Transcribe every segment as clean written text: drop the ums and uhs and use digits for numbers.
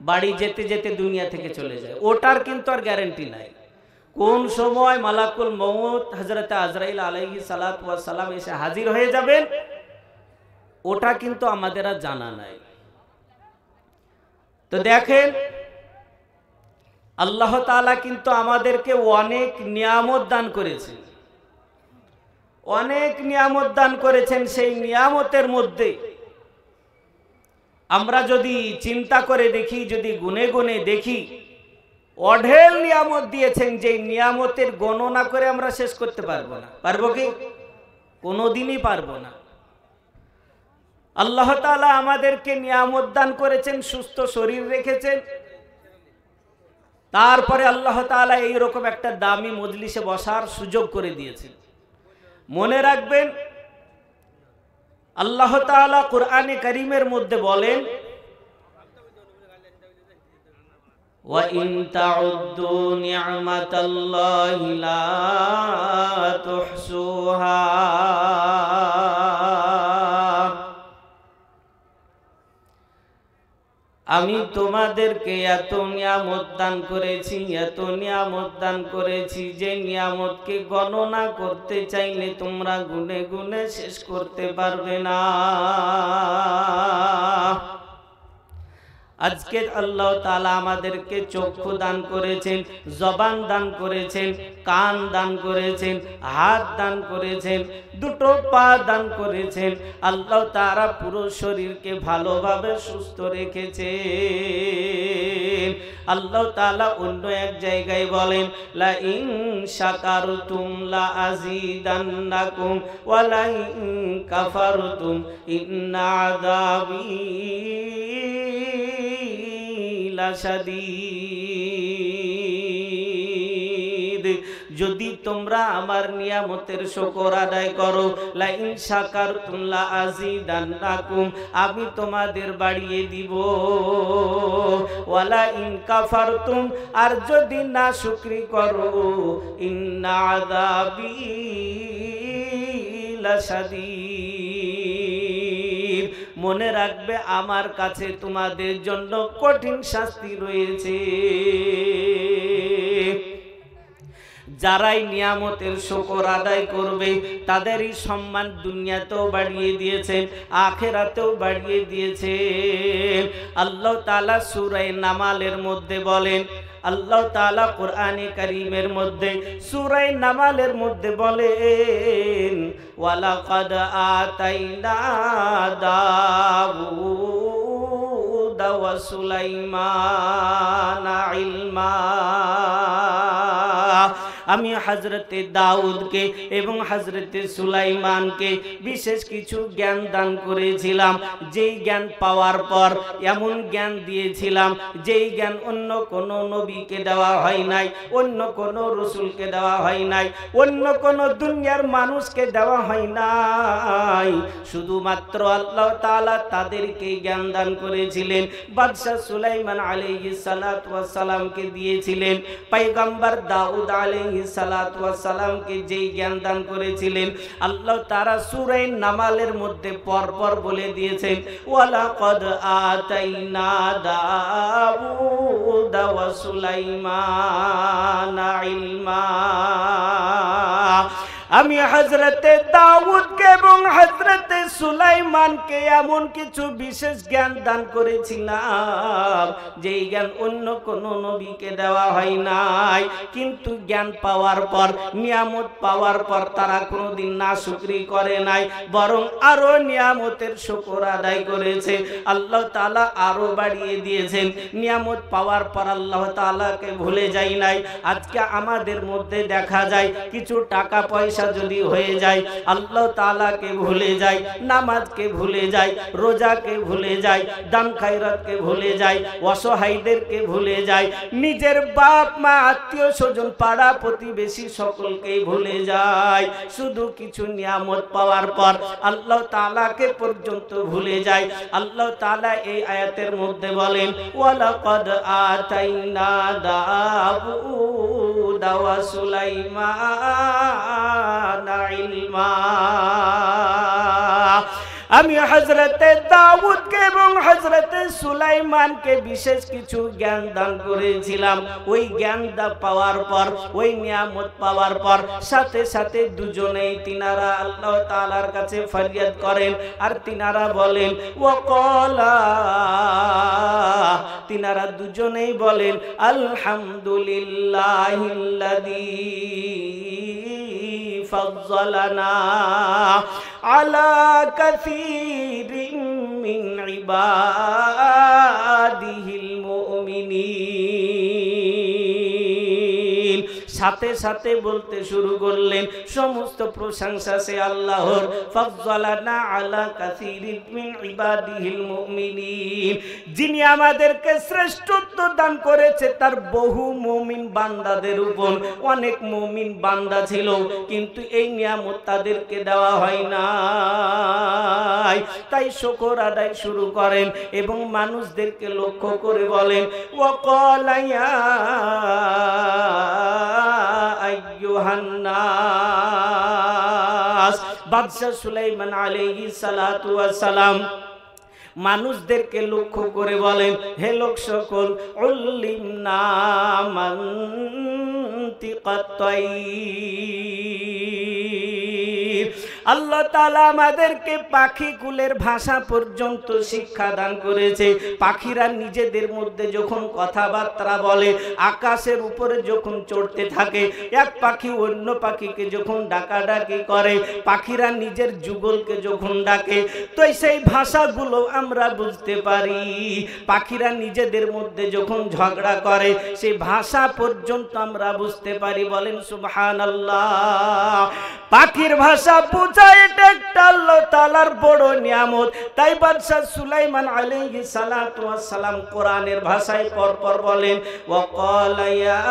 বাড়ি যেতে যেতে দুনিয়া থেকে চলে যায়, ওটার কিন্তু আর গ্যারান্টি নাই কোন সময় মালাকুল মউত হযরত আজরাইল আলাইহিস সালাতু ওয়াস সালাম এসে হাজির হয়ে যাবেন, ওটা কিন্তু আমাদের আর জানা নাই। তো দেখেন আল্লাহ তাআলা কিন্তু আমাদেরকে অনেক নিয়ামত দান করেছেন, অনেক নিয়ামত দান করেছেন। সেই নিয়ামতের মধ্যে আমরা যদি চিন্তা করে দেখি, যদি গুনে গুনে দেখি, অঢেল নিয়ামত দিয়েছেন, যে নিয়ামতের গণনা করে আমরা শেষ করতে পারবো না। পারবো কি? কোনোদিনই পারবো না। আল্লাহ তাআলা আমাদেরকে নিয়ামত দান করেছেন, সুস্থ শরীর রেখেছেন, তারপরে আল্লাহ তাআলা এইরকম একটা দামি মজলিসে বসার সুযোগ করে দিয়েছেন। মনে রাখবেন আল্লাহ তাআলা কোরআনে কারীমের মধ্যে বলেন, ওয়া ইন তাউদ্দু নি'মাতাল্লাহি লা তুহসুহা। আমি তোমাদেরকে এত নিয়ামত দান করেছি, এত নিয়ামত দান করেছি, যে নিয়ামতকে গণনা করতে চাইলে তোমরা গুনে গুনে শেষ করতে পারবে না। আজকে আল্লাহ তাআলা আমাদেরকে চক্ষু দান করেছেন, জবান দান করেছেন, কান দান করেছেন, হাত দান করেছেন, দুটো পা দান করেছেন। আল্লাহ তাআলা পুরো শরীরকে ভালোভাবে সুস্থ রেখেছেন। আল্লাহ তাআলা অন্য এক জায়গায় বলেন, লা ইন শাকারতুম লা আযীদান্নাকুম ওয়া লা ইন কাফারতুম ইন্না আযাবী লাশাদীদ। যদি তোমরা আমার নিয়ামতের শুকর আদায় করো, লা ইন শাকারতুম লা আযীদান্নাকুম, আমি তোমাদের বাড়িয়ে দিব, ওয়ালা ইন কাফারতুম, আর যদি না শুকরি করো, ইন্না আযাবী লাশাদীদ। মনে রাখবে আমার কাছে তোমাদের জন্য কঠিন শাস্তি রয়েছে। যারাই নিয়ামতের শুকর আদায় করবে তাদেরই সম্মান দুনিয়াতেও বাড়িয়ে দিয়েছেন, আখিরাতেও বাড়িয়ে দিয়েছেন। আল্লাহ তাআলা সূরা নামালের মধ্যে বলেন, আল্লাহ তাআলা কোরআনে কারীমের মধ্যে সূরা নামালের মধ্যে বলেন, ওয়ালাকাদ আতাইনা দাউদা ওয়া সুলাইমানা ইলমা। আমি হযরতে দাউদকে এবং হযরতে সুলাইমানকে বিশেষ কিছু জ্ঞান দান করেছিলাম, যেই জ্ঞান পাওয়ার পর এমন জ্ঞান দিয়েছিলাম যেই জ্ঞান অন্য কোন নবীকে দেওয়া হয় নাই, অন্য কোন রাসূলকে দেওয়া হয় নাই, অন্য কোন দুনিয়ার মানুষকে দেওয়া হয় নাই। শুধুমাত্র আল্লাহ তাআলা তাদেরকে জ্ঞান দান করেছিলেন। বাদশা সুলাইমান আলাইহিস সালাতু ওয়াস সালামকে দিয়েছিলেন, পয়গম্বর দাউদ আলাইহিস সালাতু ওয়াস সালামকে যেই জ্ঞান দান করেছিলেন, আল্লাহ তাআলা সূরা নামালের মধ্যে পরপর বলে দিয়েছেন, ওয়ালাকাদ আতাইনা দাউদা ওয়া সুলাইমানা ইলমা। আমি হযরতে দাউদকে এবং হযরতে সুলাইমানকে এমন কিছু বিশেষ জ্ঞান দান করেছিলাম যেই জ্ঞান অন্য কোন নবীকে দেওয়া হয় নাই। কিন্তু জ্ঞান পাওয়ার পর, নিয়ামত পাওয়ার পর তারা কোনোদিন নাশুকরি করে নাই, বরং আরো নিয়ামতের শুকর আদায় করেছে। আল্লাহ তাআলা আরো বাড়িয়ে দিয়েছেন। নিয়ামত পাওয়ার পর আল্লাহ তাআলাকে ভুলে যায় নাই। আজকে আমাদের মধ্যে দেখা যায় কিছু টাকা পয়সা যদি হয়ে যায় আল্লাহ তাআলাকে ভুলে যায়, নামাজকে ভুলে যায়, রোজাকে ভুলে যায়, দান খায়রাতকে ভুলে যায়, অসহায়দেরকে ভুলে যায়, নিজের বাপ মা আত্মীয় স্বজন পাড়া প্রতিবেশী সকলকেই ভুলে যায়। শুধু কিছু নিয়ামত পাওয়ার পর আল্লাহ তাআলাকে পর্যন্ত ভুলে যায়। আল্লাহ তাআলা এই আয়াতের মধ্যে বলেন, ওয়ালাকাদ আতাইনা দাউদা ওয়া সুলাইমানা ইলমা। আমি হযরতে দাউদকে এবং হযরতে সুলাইমানকে বিশেষ কিছু জ্ঞান দান করেছিলাম। ওই জ্ঞান পাওয়ার পর, ওই নিয়ামত পাওয়ার পর সাথে সাথে দুজনেই তিনারা আল্লাহ তাআলার কাছে ফরিয়াদ করেন আর তিনারা বলেন ওয়াকালা, তিনারা দুজনেই বলেন আলহামদুলিল্লাহিল্লাযী ফাজ্জালানা আলা কাসীরিন মিন ইবাদিহিল মুমিনিন। সাথে সাথে বলতে শুরু করলেন সমস্ত প্রশংসা সে আল্লাহর। ফাজ্জালানা আলা কাসীরিন মিন ইবাদিহিল মুমিনিন, যিনি আমাদেরকে শ্রেষ্ঠত্ব দান করেছে তার বহু মুমিন বান্দাদের উপর। অনেক মুমিন বান্দা ছিল কিন্তু এই নিয়ামত তাদেরকে দেওয়া হয় নাই। তাই শুকর আদায় শুরু করেন এবং মানুষদেরকে লক্ষ্য করে বলেন ওয়াকালা ইয়া আইয়ুহান নাস। বাদশা সুলাইমান আলাইহিস সালাতু ওয়াস সালাম মানুষদেরকে লক্ষ্য করে বলেন হে লোক সকল, উল্লিমনা মানতিকাত তাইর, আল্লাহ তাআলা আমাদেরকে পাখি কুলের ভাষা পর্যন্ত শিক্ষা দান করেছে। পাখিরা নিজেদের মধ্যে যখন কথাবার্তা বলে, আকাশের উপরে যখন চড়তে থাকে, এক পাখি অন্য পাখিকে যখন ডাকাডাকি করে, পাখিরা নিজের যুগলকে যখন ডাকে, তো সেই ভাষাগুলো আমরা বুঝতে পারি। পাখিরা নিজেদের মধ্যে যখন ঝগড়া করে সেই ভাষা পর্যন্ত আমরা বুঝতে পারি। বলেন সুবহানাল্লাহ। পাখির ভাষা বুঝা এটা একটা আল্লাহ তাআলার বড় নিয়ামত। তাই বাদশা সুলাইমান আলাইহিস সালাতু ওয়াস সালাম কোরআনের ভাষায় পরপর বলেন ওয়াকালা ইয়া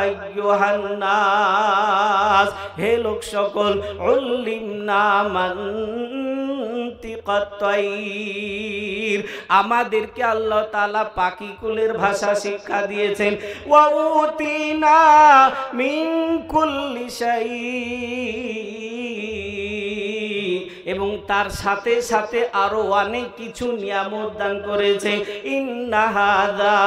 আইয়ুহান নাস, হে লোক সকল, উল্লিমনা মানতিকাত তাইর, আমাদেরকে আল্লাহ তাআলা পাখি কুলের ভাষা শিক্ষা দিয়েছেন। ওয়া উতিনা মিন কুল্লি শাই, এবং তার সাথে সাথে আরো অনেক কিছু নিয়ামত দান করেছে। ইন্না হাযা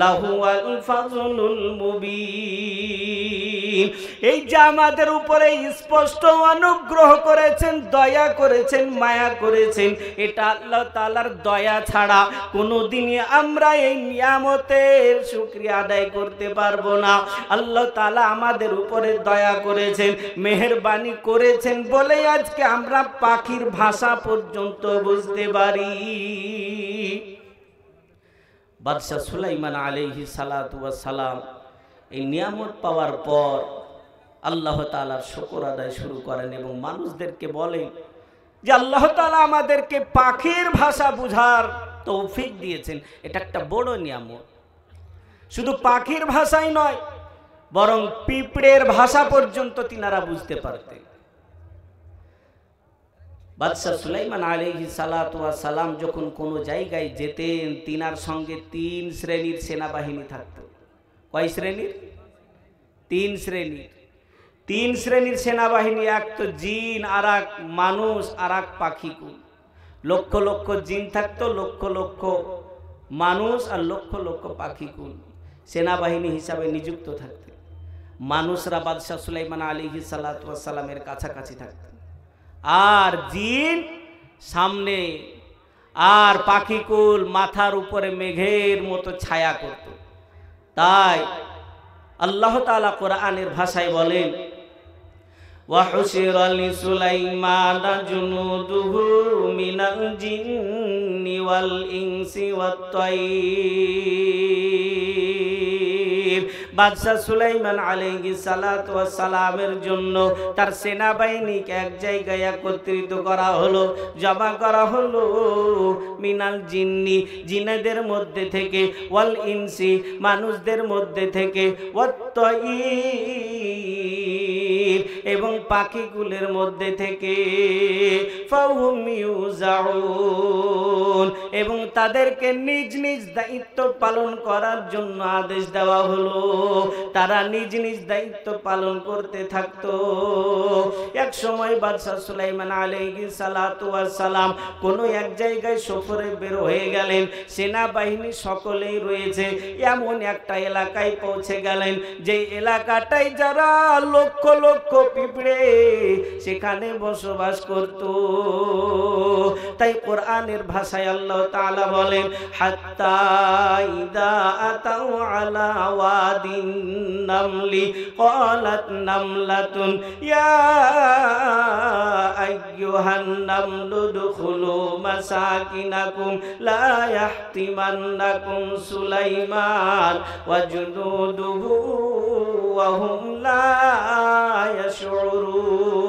লাহুয়াল ফাজলুল মুবিন, এই যে আমাদের উপরে স্পষ্ট অনুগ্রহ করেছেন, দয়া করেছেন, মায়া করেছেন, এটা আল্লাহ তাআলার দয়া ছাড়া কোনোদিনই আমরা এই নিয়ামতের শুকরিয়া আদায় করতে পারবো না। আল্লাহ তাআলা আমাদের উপরে দয়া করেছেন, মেহেরবানি করেছেন বলেই আজকে আমরা পাখির ভাষা পর্যন্ত বুঝতে পারি। বাদশা সুলাইমান আলাইহিস সালাতু ওয়াস সালাম এই নিয়ামত পাওয়ার পর আল্লাহ তাআলার শুকর আদায় শুরু করেন এবং মানুষদেরকে বলেন যে আল্লাহ তাআলা আমাদেরকে পাখির ভাষা বুঝার তৌফিক দিয়েছেন, এটা একটা বড় নিয়ামত। শুধু পাখির ভাষাই নয়, বরং পিঁপড়ের ভাষা পর্যন্ত তিনারা বুঝতে পারতেন। বাদশা সুলাইমান আলাইহিস সালাতু ওয়াস সালাম যখন কোনো জায়গায় যেতেন, তিনার সঙ্গে 3 শ্রেণীর সেনাবাহিনী থাকত। কয় শ্রেণীর? 3 শ্রেণীর। 3 শ্রেণীর সেনাবাহিনী, এক তো জিন, আর এক মানুষ, আর এক পাখি কুল। লক্ষ লক্ষ জিন থাকতো, লক্ষ লক্ষ মানুষ আর লক্ষ লক্ষ পাখি কুল সেনাবাহিনী হিসাবে নিযুক্ত থাকতেন। মানুষরা বাদশা সুলাইমান আলাইহিস সালাতু ওয়াস সালামের কাছাকাছি থাকতেন, আর জিন সামনে, আর পাখিকুল মাথার উপরে মেঘের মতো ছায়া করত। তাই আল্লাহ তাআলা কোরআনের ভাষায় বলেন ওয়াহুশিরা লিসুলাইমানা জুনুদুহু মিনাল জিন্নি ওয়াল ইনসি ওয়াত তাইর। বাদশা সুলাইমান আলাইহিস সালাতু ওয়াস সালামের জন্য তার সেনাবাহিনীকে এক জায়গায় একত্রিত করা হলো, জমা করা হলো। মিনাল জিন্নি, জিনেদের মধ্যে থেকে, ওয়াল ইনসি, মানুষদের মধ্যে থেকে, ওয়াত তাইর, তৈর এবং পাখিগুলোর মধ্যে থেকে ফাহুম ইউজাউন এবং তাদেরকে নিজ নিজ দায়িত্ব পালন করার জন্য আদেশ দেওয়া হলো। তারা নিজ নিজ দায়িত্ব পালন করতে থাকতো। এক সময় বাদশাহ সুলাইমান আলাইহিস সালাতু ওয়াস সালাম কোন এক জায়গায় সফরে বের হয়ে গেলেন। সেনাবাহিনী সকলেই রয়েছে, এমন একটা এলাকায় পৌঁছে গেলেন যে এলাকাটাই যারা লক্ষ লক্ষ পিঁপড়ে সেখানে বসবাস করত। তাই কোরআনের ভাষায় আল্লাহ তাআলা বলেন, হাত্তা ইদা আতাউ আলা ওয়াদিন নামলি ক্বালাত নামলাতুন ইয়া আইয়ুহান নামলু দুখুলু মাসাকিনাকুম লা ইয়াহতিমান্নাকুম সুলাইমান ওয়া জুনুদুহু ওয়া হুম লা ইয়াশউরুন।